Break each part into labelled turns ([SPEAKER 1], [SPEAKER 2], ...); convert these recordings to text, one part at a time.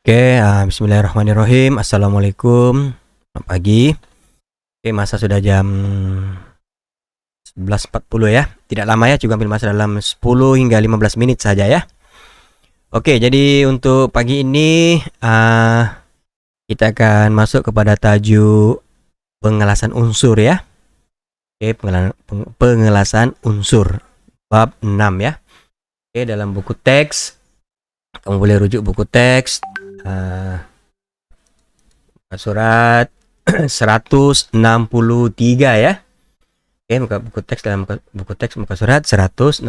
[SPEAKER 1] Bismillahirrahmanirrahim. Assalamualaikum. Selamat pagi. Masa sudah jam 11.40 ya. Tidak lama ya, juga ambil masa dalam 10 hingga 15 menit saja ya. Jadi untuk pagi ini kita akan masuk kepada tajuk pengelasan unsur ya. Pengelasan unsur bab 6 ya. Dalam buku teks kamu boleh rujuk buku teks surat 163 ya. Muka buku teks, dalam buku teks muka surat 163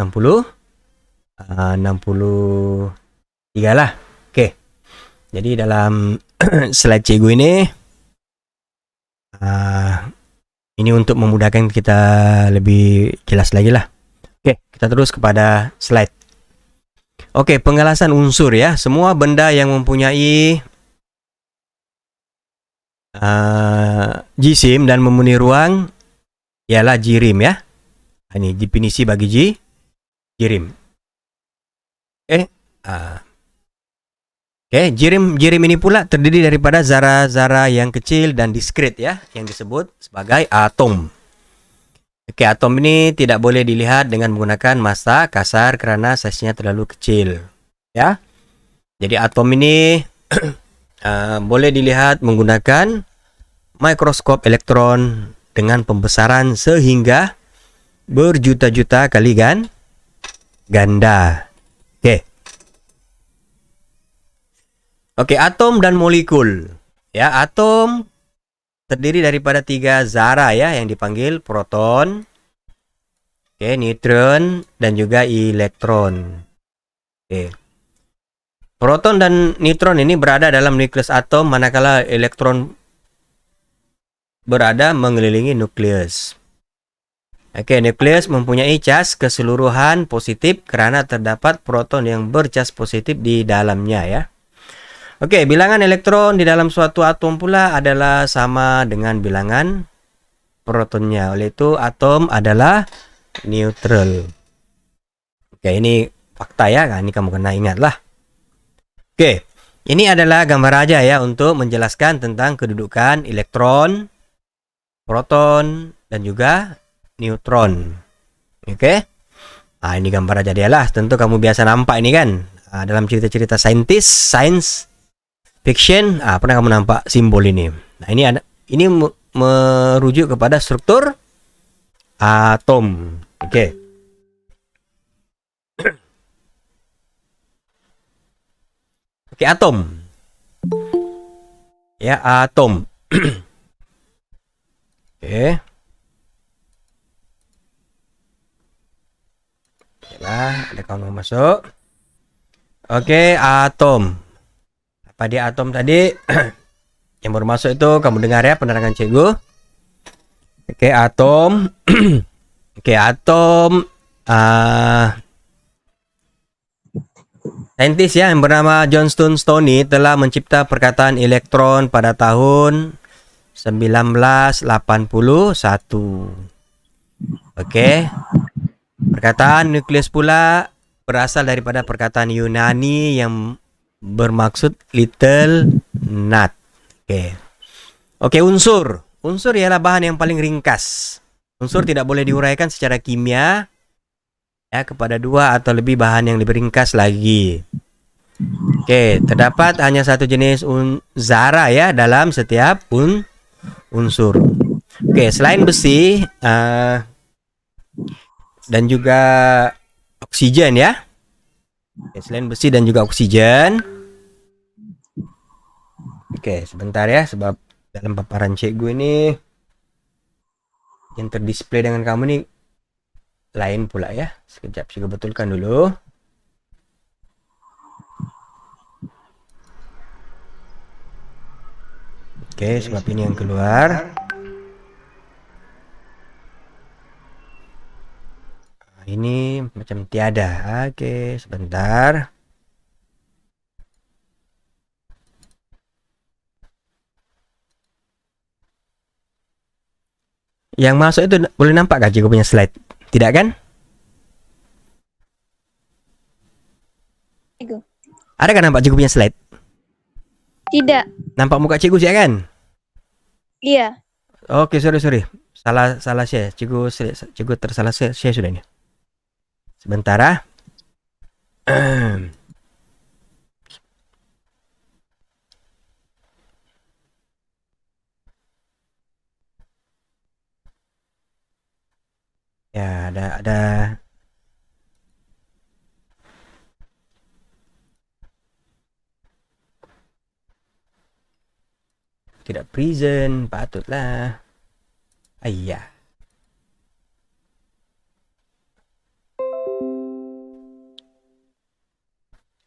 [SPEAKER 1] lah. Jadi dalam slide cikgu ini untuk memudahkan kita lebih jelas lagi lah. Kita terus kepada slide. Pengelasan unsur ya. Semua benda yang mempunyai jisim dan memenuhi ruang ialah jirim ya. Ini definisi bagi jirim. Jirim ini pula terdiri daripada zara-zara yang kecil dan diskret ya, yang disebut sebagai atom. Atom ini tidak boleh dilihat dengan menggunakan mata kasar karena saiznya terlalu kecil ya. Jadi atom ini boleh dilihat menggunakan mikroskop elektron dengan pembesaran sehingga berjuta-juta kali ganda. Atom dan molekul ya. Atom terdiri daripada 3 zara ya, yang dipanggil proton, neutron dan juga elektron. Proton dan neutron ini berada dalam nukleus atom, manakala elektron berada mengelilingi nukleus. Nukleus mempunyai cas keseluruhan positif karena terdapat proton yang bercas positif di dalamnya ya. Bilangan elektron di dalam suatu atom pula adalah sama dengan bilangan protonnya. Oleh itu atom adalah neutral. Ini fakta ya. Ini kamu kena ingat lah. Ini adalah gambar aja ya untuk menjelaskan tentang kedudukan elektron, proton dan juga neutron. Ini gambar aja dia lah. Tentu kamu biasa nampak ini kan. Dalam cerita-cerita science fiction, pernah kamu nampak simbol ini. Ini merujuk kepada struktur atom. Atom. Ya, atom. Ada kawan mau masuk. Atom. Apa dia atom tadi? Yang baru masuk itu kamu dengar ya penerangan cikgu. Atom. Atom. Saintis ya yang bernama Johnston Stoney telah mencipta perkataan elektron pada tahun 1981. Perkataan nukleus pula berasal daripada perkataan Yunani yang bermaksud little nut. Unsur. Unsur ialah bahan yang paling ringkas. Unsur tidak boleh diuraikan secara kimia ya kepada 2 atau lebih bahan yang lebih ringkas lagi. Terdapat hanya satu jenis zara ya dalam setiap unsur. Selain besi dan juga oksigen ya. Selain besi dan juga oksigen. Sebentar ya, sebab dalam paparan cikgu ini yang terdisplay dengan kamu nih lain pula ya. Sekejap cikgu betulkan dulu. Sebab ini yang keluar. Ini macam tiada. Sebentar. Yang masuk itu boleh nampak gak cikgu punya slide? Tidak kan? Ada kan nampak cikgu punya slide?
[SPEAKER 2] Tidak.
[SPEAKER 1] Nampak muka cikgu sih kan?
[SPEAKER 2] Iya.
[SPEAKER 1] Oke, sorry. Salah share. Cikgu tersalah share sudah ini. Sebentar ah. Ya, ada tidak present, patutlah. Ayah.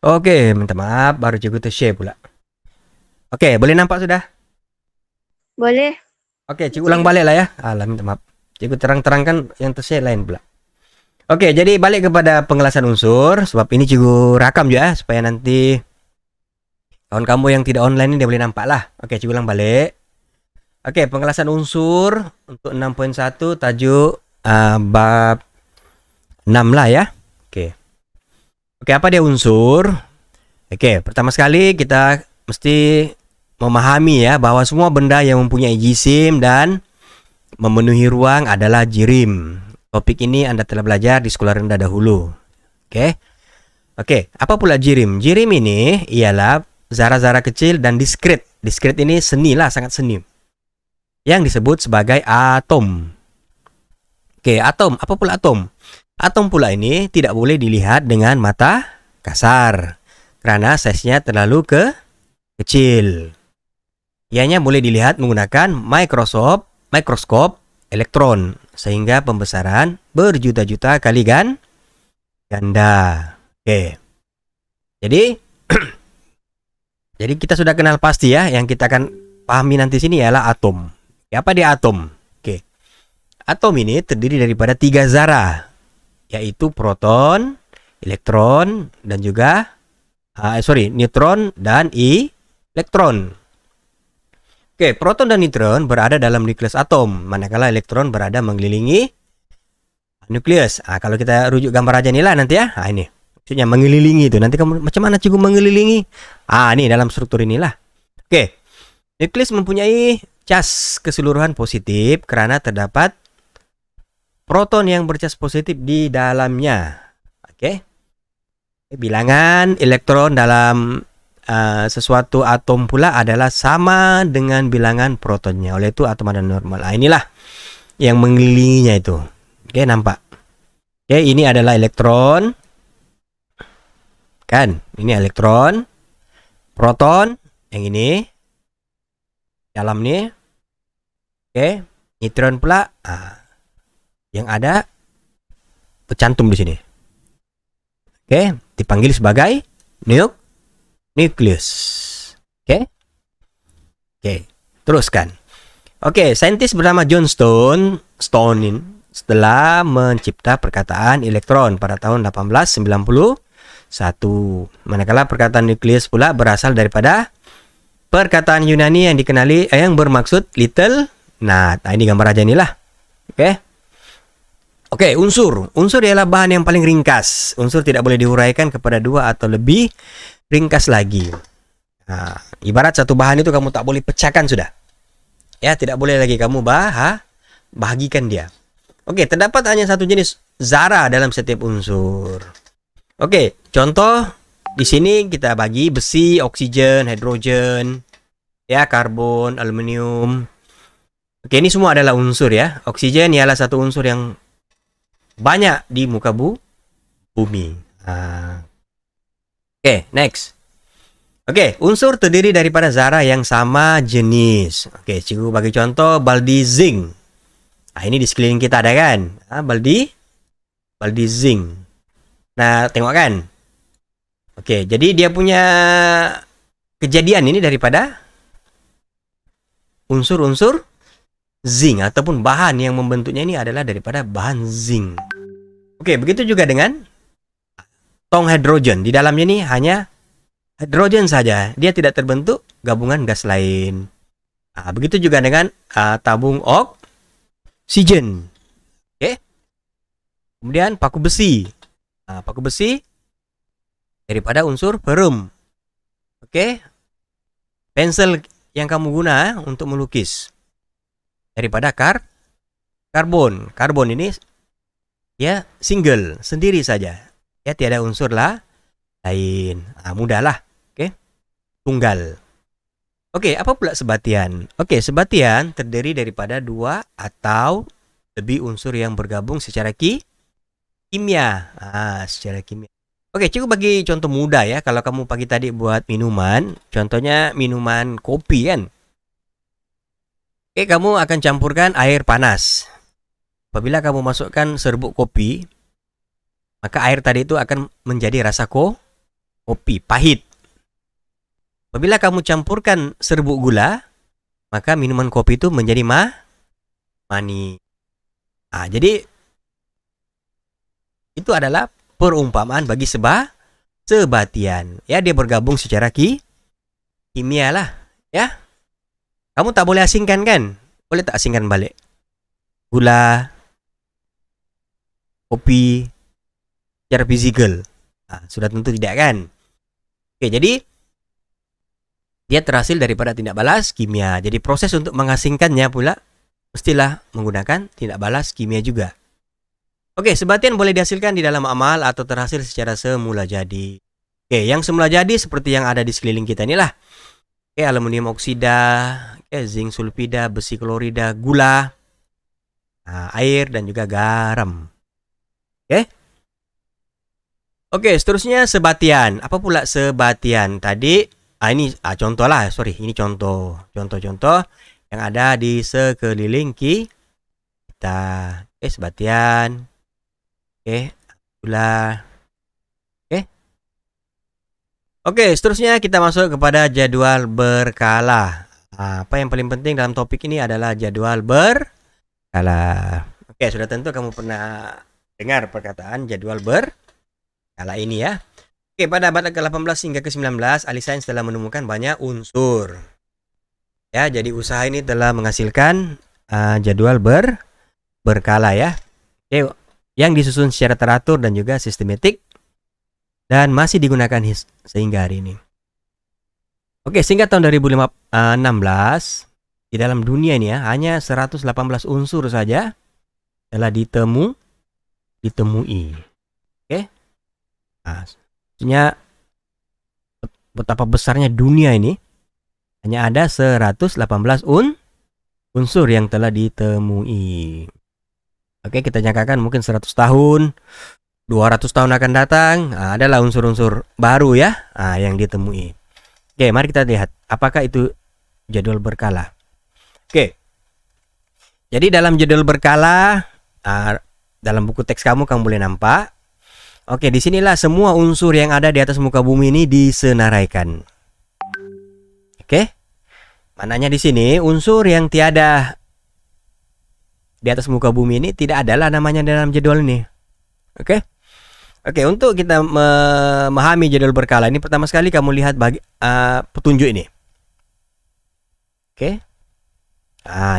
[SPEAKER 1] Oke, minta maaf, baru cikgu share pula. Oke, boleh nampak sudah?
[SPEAKER 2] Boleh.
[SPEAKER 1] Oke, cikgu ulang balik lah ya. Alah, minta maaf. Cikgu terang-terangkan yang share lain pula. Oke, jadi balik kepada pengelasan unsur. Sebab ini cikgu rakam juga supaya nanti kawan kamu yang tidak online ini dia boleh nampak lah. Oke, cikgu ulang balik. Oke, pengelasan unsur untuk 6.1 tajuk bab 6 lah ya. Oke, apa dia unsur? Oke, pertama sekali kita mesti memahami ya bahwa semua benda yang mempunyai jisim dan memenuhi ruang adalah jirim. Topik ini Anda telah belajar di sekolah rendah dahulu. Oke, apa pula jirim? Jirim ini ialah zara-zara kecil dan diskret. Diskret ini seni lah, sangat seni. Yang disebut sebagai atom. Oke, atom. Apa pula atom? Atom pula ini tidak boleh dilihat dengan mata kasar karena size-nya terlalu kecil. Ianya boleh dilihat menggunakan mikroskop elektron sehingga pembesaran berjuta-juta kali ganda. Oke. Jadi jadi kita sudah kenal pasti ya, yang kita akan pahami nanti sini ialah atom. Apa dia atom? Oke. Atom ini terdiri daripada 3 zara, yaitu proton, elektron, dan juga neutron dan elektron. Oke, proton dan neutron berada dalam nukleus atom, manakala elektron berada mengelilingi nukleus. Kalau kita rujuk gambar aja nih lah nanti ya. Ini maksudnya mengelilingi itu. Nanti kamu macam mana cikgu mengelilingi? Ini dalam struktur inilah. Oke, nukleus mempunyai cas keseluruhan positif karena terdapat proton yang bercas positif di dalamnya. Oke. Bilangan elektron dalam sesuatu atom pula adalah sama dengan bilangan protonnya. Oleh itu atom ada normal. Inilah yang mengelilinginya itu. Oke, nampak. Oke, ini adalah elektron. Kan? Ini elektron. Proton yang ini. Dalam nih. Oke, neutron pula yang ada tercantum di sini. Oke, dipanggil sebagai nukleus. Oke, teruskan. Oke, saintis bernama John Stonin setelah mencipta perkataan elektron pada tahun 1891. Manakala perkataan nukleus pula berasal daripada perkataan Yunani yang dikenali yang bermaksud little. Nah, ini gambar aja inilah. Oke, unsur. Unsur ialah bahan yang paling ringkas. Unsur tidak boleh diuraikan kepada 2 atau lebih ringkas lagi. Ibarat satu bahan itu kamu tak boleh pecahkan sudah. Ya, tidak boleh lagi kamu bahagikan dia. Oke, terdapat hanya satu jenis zara dalam setiap unsur. Oke, contoh di sini kita bagi besi, oksigen, hidrogen, ya, karbon, aluminium. Oke, ini semua adalah unsur ya. Oksigen ialah satu unsur yang banyak di muka bumi. Oke, next. Oke, unsur terdiri daripada zara yang sama jenis. Oke, cikgu bagi contoh baldi zinc. Ini di sekeliling kita ada kan? Baldi zinc. Nah, tengok kan? Oke, jadi dia punya kejadian ini daripada unsur-unsur zinc ataupun bahan yang membentuknya ini adalah daripada bahan zinc. Oke, begitu juga dengan tong hidrogen. Di dalamnya ini hanya hidrogen saja. Dia tidak terbentuk gabungan gas lain. Begitu juga dengan tabung oksigen. Oke. Kemudian paku besi. Paku besi daripada unsur ferum. Oke. Pensel yang kamu guna untuk melukis daripada karbon. Karbon ini ya single, sendiri saja. Ya tiada unsur lain. Mudahlah. Oke. Tunggal. Oke, apa pula sebatian? Oke, sebatian terdiri daripada 2 atau lebih unsur yang bergabung secara kimia. Secara kimia. Oke, cukup bagi contoh mudah ya. Kalau kamu pagi tadi buat minuman, contohnya minuman kopi kan. Oke, kamu akan campurkan air panas. Apabila kamu masukkan serbuk kopi, maka air tadi itu akan menjadi rasa kopi, pahit. Apabila kamu campurkan serbuk gula, maka minuman kopi itu menjadi manis. Jadi itu adalah perumpamaan bagi sebatian. Ya, dia bergabung secara kimia lah. Ya, kamu tak boleh asingkan kan? Boleh tak asingkan balik? Gula, kopi, secara fisikal. Sudah tentu tidak kan? Oke, jadi dia terhasil daripada tindak balas kimia. Jadi proses untuk mengasingkannya pula mestilah menggunakan tindak balas kimia juga. Oke, sebatian boleh dihasilkan di dalam amal atau terhasil secara semula jadi. Oke, yang semula jadi seperti yang ada di sekeliling kita inilah. Oke, aluminium oksida, zinc sulfida, besi klorida, gula, air dan juga garam. Oke, seterusnya sebatian. Apa pula sebatian? Tadi ini contoh lah, ini contoh yang ada di sekeliling kita. Sebatian. Gula. Oke, seterusnya kita masuk kepada jadwal berkala. Apa yang paling penting dalam topik ini adalah jadwal berkala. Oke, sudah tentu kamu pernah dengar perkataan jadwal berkala ini ya. Oke, pada abad ke-18 hingga ke-19, ahli sains telah menemukan banyak unsur. Ya, jadi usaha ini telah menghasilkan jadwal berkala ya. Oke, yang disusun secara teratur dan juga sistematik dan masih digunakan sehingga hari ini. Oke, sehingga tahun 2016 di dalam dunia ini ya, hanya 118 unsur saja telah ditemui. Oke. Maksudnya betapa besarnya dunia ini, hanya ada 118 unsur yang telah ditemui. Oke, kita jangkakan mungkin 100 tahun, 200 tahun akan datang, adalah unsur-unsur baru ya, yang ditemui. Oke, mari kita lihat apakah itu jadwal berkala. Oke. Jadi dalam jadwal berkala, dalam buku teks kamu boleh nampak. Oke, disinilah semua unsur yang ada di atas muka bumi ini disenaraikan. Oke, mananya di sini unsur yang tiada di atas muka bumi ini tidak adalah namanya dalam jadwal ini. Oke, untuk kita memahami jadwal berkala ini, pertama sekali kamu lihat petunjuk ini. Oke,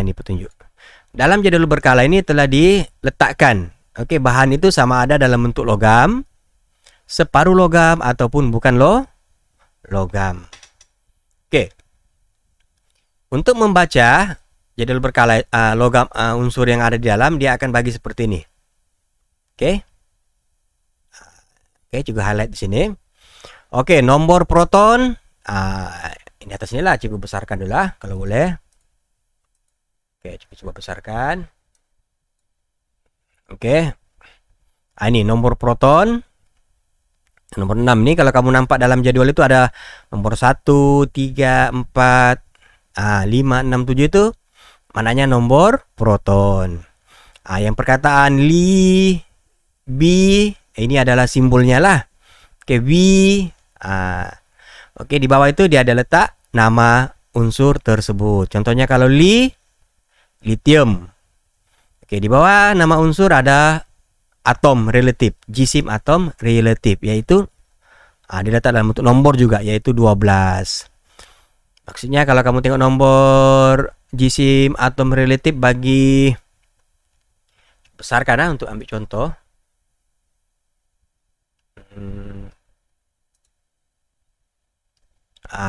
[SPEAKER 1] ini petunjuk. Dalam jadwal berkala ini telah diletakkan. Oke, bahan itu sama ada dalam bentuk logam, separuh logam ataupun bukan logam. Oke. Untuk membaca jadwal berkala logam unsur yang ada di dalam, dia akan bagi seperti ini. Oke. Juga highlight di sini. Oke, nomor proton ini atas inilah, cukup besarkan dulu lah kalau boleh. Oke, coba besarkan. Oke. Ini nomor proton. Nomor 6 nih, kalau kamu nampak dalam jadwal itu ada nomor 1, 3, 4, 5, 6, 7 itu mananya nomor proton. Yang perkataan Li, Bi, ini adalah simbolnya lah. Oke, Bi. Oke, di bawah itu dia ada letak nama unsur tersebut. Contohnya kalau Li, litium. Oke, di bawah nama unsur ada atom relatif, jisim atom relatif, yaitu diletak dalam bentuk nomor juga, yaitu 12. Maksudnya kalau kamu tengok nomor jisim atom relatif bagi besar karena untuk ambil contoh.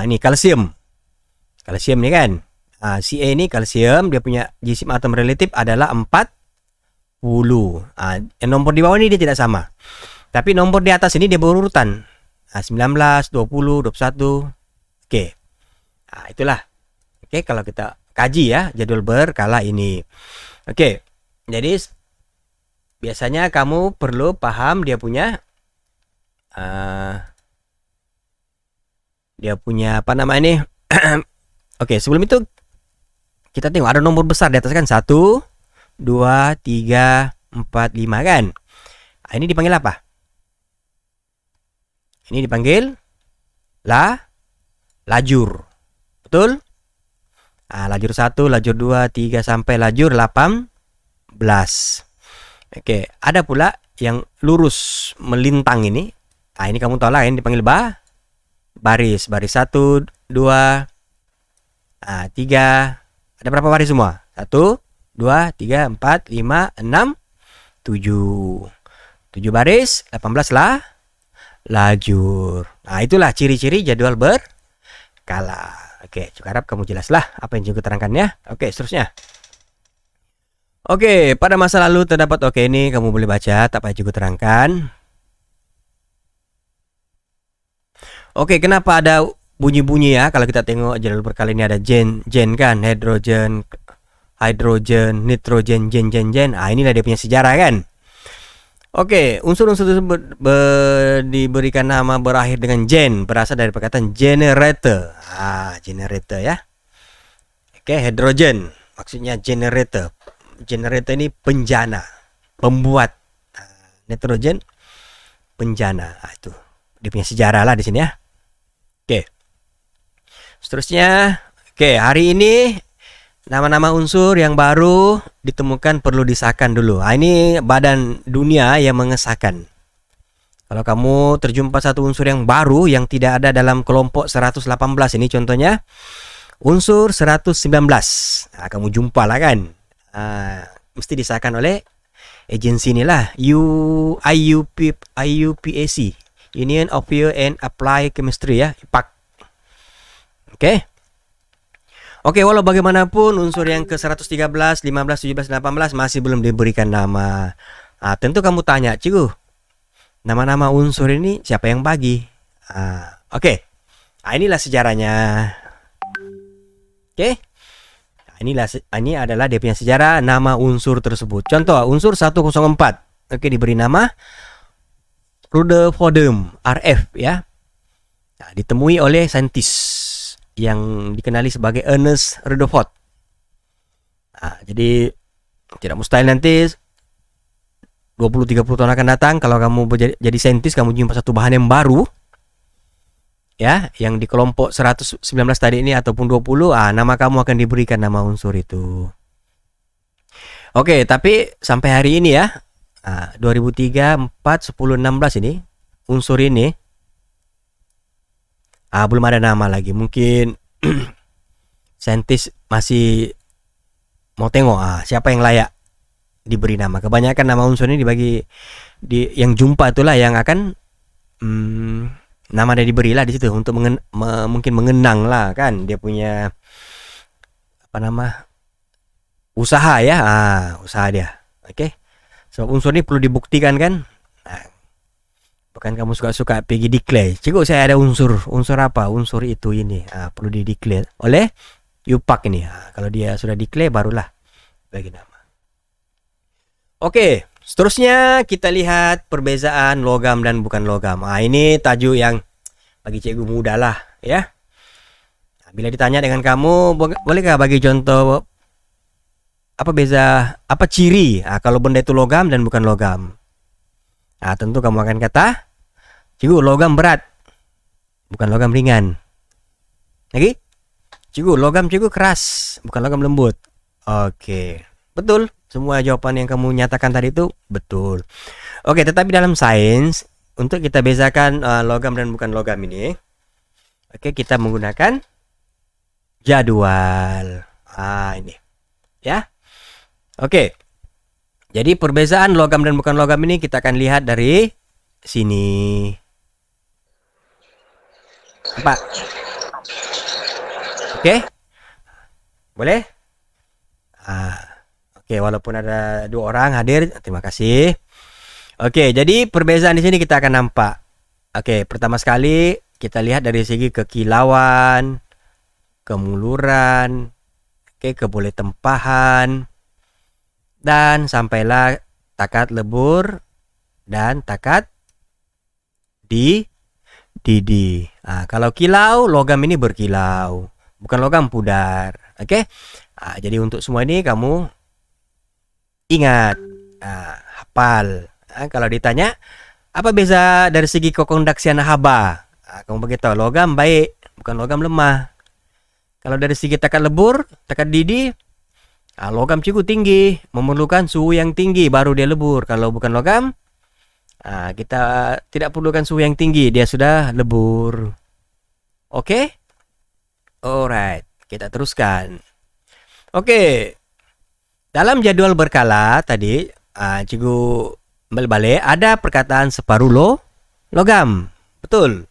[SPEAKER 1] Ini kalsium. Kalsium nih kan. Ca ini kalsium, dia punya jisim atom relatif adalah 40. Yang nomor di bawah ini dia tidak sama. Tapi nomor di atas ini dia berurutan. 19, 20, 21. Oke. Itulah. Oke, kalau kita kaji ya jadwal berkala ini. Oke. Jadi biasanya kamu perlu paham dia punya apa nama ini? Oke, sebelum itu kita tengok ada nomor besar di atas kan, 1, 2, 3, 4, 5 kan. Ini dipanggil apa? Ini dipanggil lajur. Betul? Lajur 1, lajur 2, 3 sampai lajur 18. Oke, ada pula yang lurus melintang ini. Ini kamu tahu lah, ini dipanggil baris. Baris 1, 2, 3. Ada berapa baris semua? 1, 2, 3, 4, 5, 6, 7. 7 baris, 18 lajur. Itulah ciri-ciri jadwal berkala. Oke, cukup harap kamu jelaslah apa yang juga terangkan ya. Oke, seterusnya. Oke, pada masa lalu terdapat ini kamu boleh baca apa yang juga terangkan. Oke, kenapa ada bunyi-bunyi ya? Kalau kita tengok jadwal berkala ini ada gen kan, hidrogen, nitrogen, gen. Inilah dia punya sejarah kan. Oke, unsur-unsur tersebut diberikan nama berakhir dengan gen, berasal dari perkataan generator. Generator ya. Oke, hidrogen maksudnya generator. Generator ini penjana, pembuat. Nitrogen penjana. Itu dia punya sejarah lah di sini ya. Oke. Seterusnya, hari ini nama-nama unsur yang baru ditemukan perlu disahkan dulu. Ini badan dunia yang mengesahkan. Kalau kamu terjumpa satu unsur yang baru yang tidak ada dalam kelompok 118, ini contohnya unsur 119. Kamu jumpa lah kan. Mesti disahkan oleh agensi inilah, IUPAC, Union of Pure and Applied Chemistry ya, IPAC. Oke, walau bagaimanapun unsur yang ke 113, 15, 17, 18 masih belum diberikan nama. Tentu kamu tanya, Cikgu, nama-nama unsur ini siapa yang bagi? Inilah sejarahnya. Ini adalah dia punya sejarah nama unsur tersebut. Contoh, unsur 104. Diberi nama Rutherfordium, RF ya. Ditemui oleh saintis yang dikenali sebagai Ernest Rutherford. Jadi tidak mustahil nanti 20-30 tahun akan datang kalau kamu jadi saintis, kamu jumpa satu bahan yang baru ya, yang di kelompok 119 tadi ini ataupun 20, nama kamu akan diberikan nama unsur itu. Oke, tapi sampai hari ini ya, 2003, 4, 10, 16 ini unsur ini belum ada nama lagi. Mungkin saintis masih mau tengok siapa yang layak diberi nama. Kebanyakan nama unsur ini dibagi yang jumpa itulah yang akan nama dia diberilah di situ untuk mungkin mengenang lah kan dia punya usaha ya, usaha dia. Sebab unsur ini perlu dibuktikan kan. Bukan kamu suka-suka pergi declare, cikgu saya ada unsur apa, unsur itu ini, perlu di-declare oleh IUPAC ini. Kalau dia sudah declare barulah bagi nama. Oke, seterusnya kita lihat perbezaan logam dan bukan logam. Ini tajuk yang bagi cikgu mudah lah ya. Bila ditanya dengan kamu, bolehkah bagi contoh apa ciri kalau benda itu logam dan bukan logam? Tentu kamu akan kata, cikgu logam berat, bukan logam ringan. Lagi? Cikgu logam cikgu keras, bukan logam lembut. Oke, betul. Semua jawaban yang kamu nyatakan tadi itu betul. Oke, tetapi dalam sains untuk kita bezakan logam dan bukan logam ini, kita menggunakan jadwal. Ini ya. Oke. Jadi perbezaan logam dan bukan logam ini kita akan lihat dari sini. Oke, Boleh? Oke, walaupun ada 2 orang hadir, terima kasih. Oke, jadi perbezaan di sini kita akan nampak. Oke, pertama sekali kita lihat dari segi kekilauan, kemuluran, keboleh tempahan, dan sampailah takat lebur dan takat didih. Kalau kilau, logam ini berkilau, bukan logam pudar. Oke, jadi untuk semua ini kamu ingat, hafal. Kalau ditanya apa beza dari segi kekondaksian haba, kamu beritahu logam baik, bukan logam lemah. Kalau dari segi takat lebur, takat didih, logam cukup tinggi, memerlukan suhu yang tinggi baru dia lebur. Kalau bukan logam, kita tidak perlukan suhu yang tinggi, dia sudah lebur. Oke? Alright, kita teruskan. Oke. Dalam jadwal berkala tadi, cikgu balik ada perkataan separuh logam. Betul.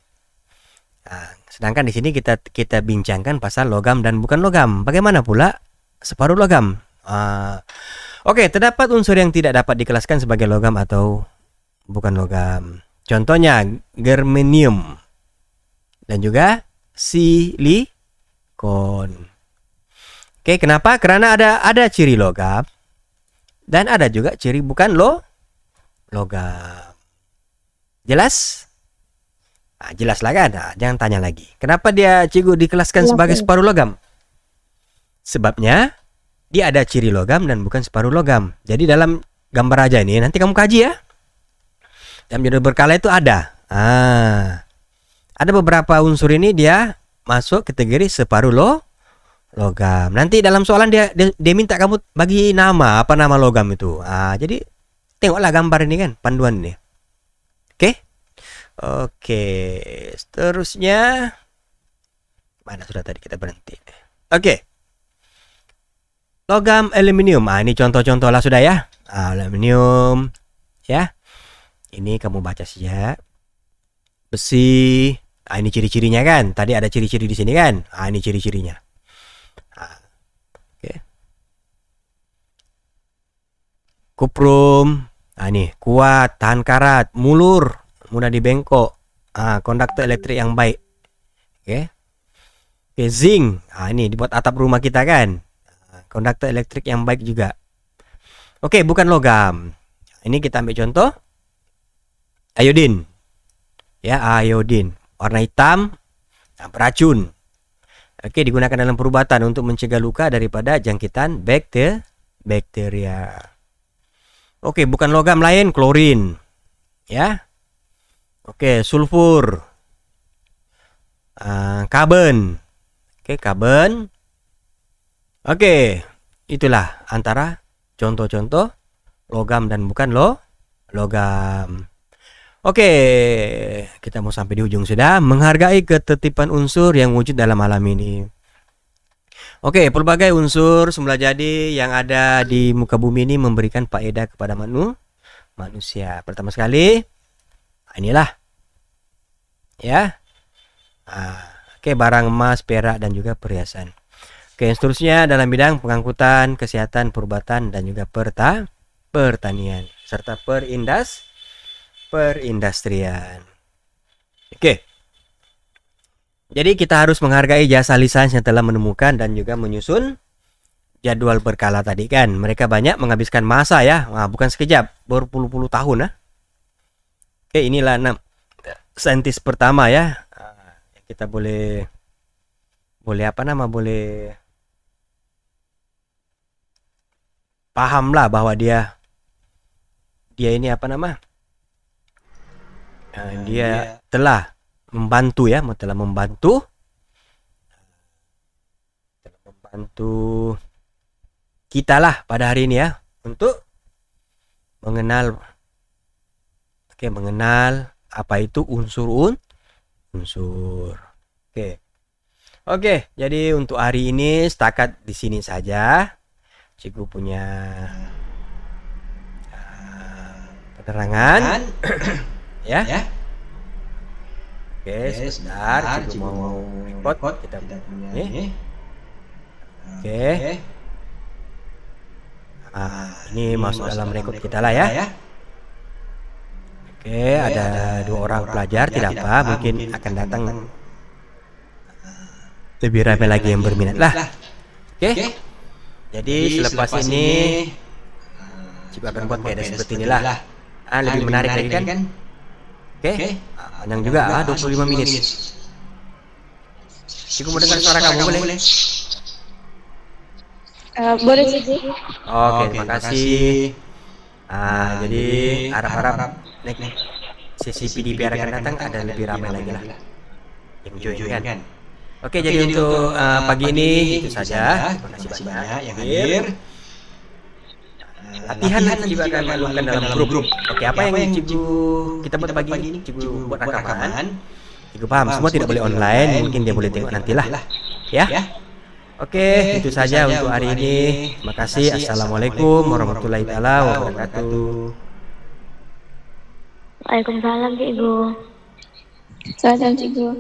[SPEAKER 1] Sedangkan di sini kita bincangkan pasal logam dan bukan logam. Bagaimana pula separuh logam? Oke, terdapat unsur yang tidak dapat dikelaskan sebagai logam atau bukan logam. Contohnya germanium dan juga silikon. Oke, kenapa? Karena ada ciri logam dan ada juga ciri bukan logam. Jelas? Jelas lah kan? Jangan tanya lagi. Kenapa dia cikgu dikelaskan sebagai separuh logam? Sebabnya dia ada ciri logam dan bukan separuh logam. Jadi dalam gambar aja ini nanti kamu kaji ya. Dalam jadwal berkala itu ada. Ada beberapa unsur ini dia masuk kategori separuh logam. Nanti dalam soalan dia minta kamu bagi nama, apa nama logam itu. Jadi tengoklah gambar ini kan, panduan ini. Oke, seterusnya mana sudah tadi kita berhenti. Oke. Logam aluminium. Ini contoh-contoh lah sudah ya. Aluminium ya. Ini kamu baca saja. Besi. Ini ciri-cirinya kan. Tadi ada ciri-ciri di sini kan. Ini ciri-cirinya. Oke. Kuprum. Ini kuat, tahan karat, mulur, mudah dibengkok. Konduktor elektrik yang baik. Oke. Zinc. Ini dibuat atap rumah kita kan. Konduktor elektrik yang baik juga. Oke, bukan logam. Ini kita ambil contoh. Iodin. Ya, iodin. Warna hitam, beracun. Oke, digunakan dalam perubatan untuk mencegah luka daripada jangkitan bakteria. Oke, bukan logam lain, klorin. Ya. Oke, sulfur. Karbon. Oke, karbon. Oke, itulah antara contoh-contoh logam dan bukan logam. Oke, kita mau sampai di ujung sudah. Menghargai ketertiban unsur yang wujud dalam alam ini. Oke, pelbagai unsur semula jadi yang ada di muka bumi ini memberikan faedah kepada manusia. Pertama sekali, inilah. Ya. Oke, barang emas, perak dan juga perhiasan. Oke, seterusnya dalam bidang pengangkutan, kesehatan, perubatan dan juga pertanian serta perindustrian. Oke. Jadi kita harus menghargai jasa lisan yang telah menemukan dan juga menyusun jadwal berkala tadi kan. Mereka banyak menghabiskan masa ya. Bukan sekejap, berpuluh-puluh tahun. Oke, inilah 6 saintis pertama ya. Kita boleh pahamlah bahwa dia ini dia telah membantu kita lah pada hari ini ya untuk mengenal apa itu unsur. Oke, jadi untuk hari ini setakat di sini saja. Cikgu punya penerangan ya. Oke, sebentar cikgu mau record kita punya ini. Oke. Ini masuk dalam rekod kita lah ya. Oke, ada 2 orang pelajar, tidak apa, mungkin akan datang lebih ramai lagi yang berminat lah. Oke. Jadi selepas ini Ciku akan buat kayak seperti inilah. Lebih menarik lagi kan? Oke. Panjang juga 25 menit. Ciku mau dengar suara kamu boleh?
[SPEAKER 2] Boleh Ciku.
[SPEAKER 1] Oke, terima kasih. Jadi harap-harap sesi PDPR akan datang ada lebih ramai lagi lah yang join kan. Oke, jadi untuk pagi ini itu saja. Terima kasih banyak yang hadir. Latihan nanti juga akan lakukan dalam grup. Oke, apa yang kita buat pagi ini? Ciku buat rekaman. Ciku paham semua tidak boleh online, mungkin dia boleh tengok nantilah. Ya. Oke, itu saja untuk hari ini. Terima kasih. Assalamualaikum warahmatullahi wabarakatuh.
[SPEAKER 2] Waalaikumsalam Ciku. Salam Ciku.